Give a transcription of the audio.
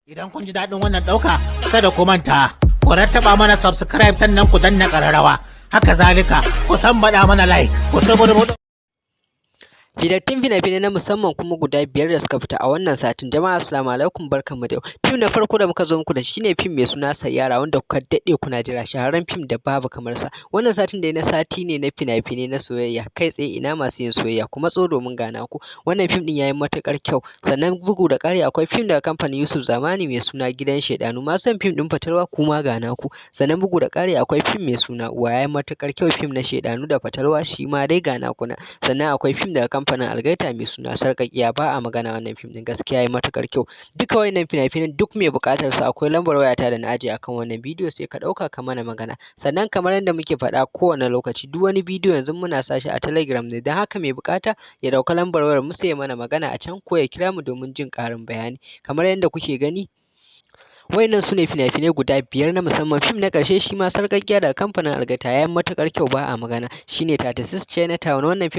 Idan kun ji daɗin wannan ɗauka, kada ku manta, ku rattaba mana subscribe sannan ku danna ƙararrawa. Haka zalika, ku baɗa mana like, ku saburbuɗo. Fitattun fina-finai na musamman kuma guda 5 da suka fita a wannan satin. Jama'a assalamu alaikum, barkanmu da yau. Fim na farko da muka zo muku da shi ne fim mai suna Saiyaara, wanda kuka daɗe kuna jira, shahararren fim da babu kamar sa. Wannan satin dai na sati ne na fina-finai na soyayya, kai tsaye ina masu yin soyayya, kuma tso domin gana ku. Wannan fim ɗin yayi matuƙar kyau, sannan bugu da ƙari akwai fim daga kamfanin Yusuf Zamani mai suna Gidan Shaidanu. Masu son fim ɗin fatalwa kuma gana ku. Sannan bugu da ƙari akwai fim mai suna Uwa, yayi matuƙar kyau, fim na shaidanu da fatalwa shi ma dai gana ku na. Sannan akwai fim daga kamfanin Algaita mai suna Sarƙaƙiya, ba a magana wannan fim ɗin gaskiya yayi matuƙar kyau. Duka wayannan fina-finan duk mai buƙatar su akwai lambar wayata da na ajiye akan wannan bidiyo, sai ka ɗauka ka mana magana. Sannan kamar yadda muke faɗa kowane lokaci, duk wani bidiyo yanzu muna sa shi a Telegram ne, don haka mai buƙata ya ɗauka lambar wayar mu sai ya mana magana a can, ko ya kira mu domin jin ƙarin bayani. Kamar yadda kuke gani, wayannan su ne fina-finai guda 5 na musamman. Fim na ƙarshe shi ma Sarƙaƙiya daga kamfanin Algaita yayi matuƙar kyau, ba a magana, shine 36 Chinatown. Wannan fim